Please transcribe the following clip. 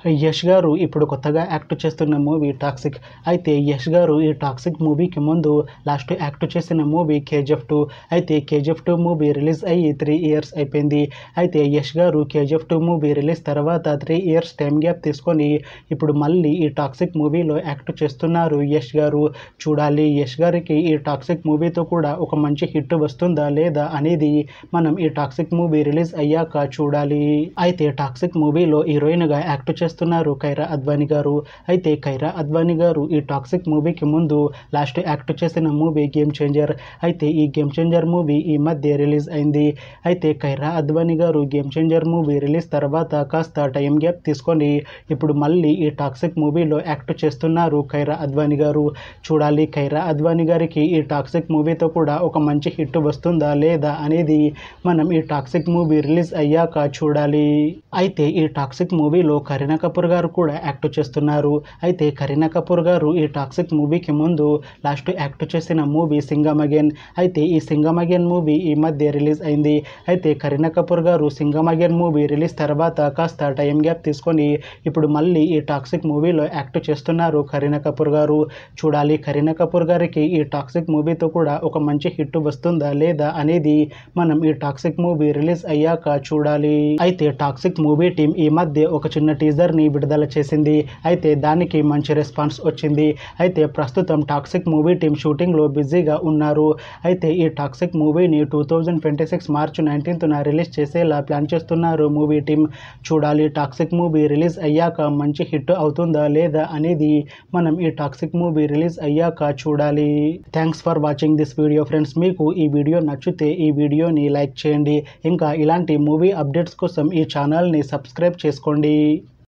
యష్ గారు ఇప్పుడు కొత్తగా యాక్ట్ చేస్తున్న మూవీ టాక్సిక్. అయితే యష్ గారు ఈ టాక్సిక్ మూవీకి ముందు లాస్ట్ యాక్ట్ చేసిన మూవీ KGF 2. అయితే KGF 2 మూవీ రిలీజ్ అయ్యి 3 ఇయర్స్ అయిపోయింది. అయితే యష్ గారు KGF 2 మూవీ రిలీజ్ తర్వాత 3 ఇయర్స్ టైం గ్యాప్ తీసుకొని ఇప్పుడు మళ్ళీ ఈ టాక్సిక్ మూవీలో యాక్ట్ చేస్తున్నారు యష్ గారు. చూడాలి యష్ గారికి ఈ టాక్సిక్ మూవీతో కూడా ఒక మంచి హిట్ వస్తుందా లేదా అనేది మనం ఈ టాక్సిక్ మూవీ రిలీజ్ అయ్యాక చూడాలి. అయితే టాక్సిక్ మూవీలో హీరోయిన్గా యాక్ట్ చేస్తున్నారు కైరా అద్వానీ గారు. అయితే కైరా అద్వానీ గారు ఈ టాక్సిక్ మూవీకి ముందు లాస్ట్ యాక్ట్ చేసిన మూవీ గేమ్ చేంజర్. అయితే ఈ గేమ్ చేంజర్ మూవీ ఈ మధ్య రిలీజ్ అయింది. అయితే కైరా అద్వానీ గారు గేమ్ చేంజర్ మూవీ రిలీజ్ తర్వాత కాస్త టైం గ్యాప్ తీసుకొని ఇప్పుడు మళ్ళీ ఈ టాక్సిక్ మూవీలో యాక్ట్ చేస్తున్నారు కైరా అద్వానీ గారు. చూడాలి కైరా అద్వానీ గారికి ఈ టాక్సిక్ మూవీతో కూడా ఒక మంచి హిట్ వస్తుందా లేదా అనేది మనం ఈ టాక్సిక్ మూవీ రిలీజ్ అయ్యాక చూడాలి. అయితే ఈ టాక్సిక్ మూవీలో కరీనా కపూర్ గారు కూడా యాక్ట్ చేస్తున్నారు. అయితే కరీనా కపూర్ గారు ఈ టాక్సిక్ మూవీకి ముందు లాస్ట్ యాక్ట్ చేసిన మూవీ సింగం అగైన్. అయితే ఈ సింగం అగైన్ మూవీ ఈ మధ్య రిలీజ్ అయింది. అయితే కరీనా కపూర్ గారు సింగం అగైన్ మూవీ రిలీజ్ తర్వాత కాస్త టైం గ్యాప్ తీసుకొని ఇప్పుడు మళ్ళీ ఈ టాక్సిక్ మూవీలో యాక్ట్ చేస్తున్నారు కరీనా కపూర్ గారు. చూడాలి కరీనా కపూర్ గారికి ఈ టాక్సిక్ మూవీతో కూడా ఒక మంచి హిట్ వస్తుందా లేదా అనేది మనం ఈ టాక్సిక్ మూవీ రిలీజ్ అయ్యాక చూడాలి. అయితే టాక్సిక్ మూవీ టీం ఈ మధ్య ఒక చిన్న టీజర్ని విడుదల చేసింది. అయితే దానికి మంచి రెస్పాన్స్ వచ్చింది. అయితే ప్రస్తుతం టాక్సిక్ మూవీ టీం షూటింగ్లో బిజీగా ఉన్నారు. అయితే ఈ టాక్సిక్ మూవీని 2026 మార్చి 19న రిలీజ్ చేసేలా ప్లాన్ చేస్తున్నారు మూవీ టీం. చూడాలి టాక్సిక్ మూవీ రిలీజ్ అయ్యాక మంచి హిట్ అవుతుందా లేదా అనేది మనం ఈ టాక్సిక్ మూవీ రిలీజ్ అయ్యాక చూడాలి. Thanks for watching this video friends. మీకు ఈ వీడియో నచ్చితే ఈ వీడియోని లైక్ చేయండి. ఇంకా ఇలాంటి మూవీ అప్డేట్స్ కోసం ఈ ఛానల్ని సబ్స్క్రైబ్ చేసుకోండి.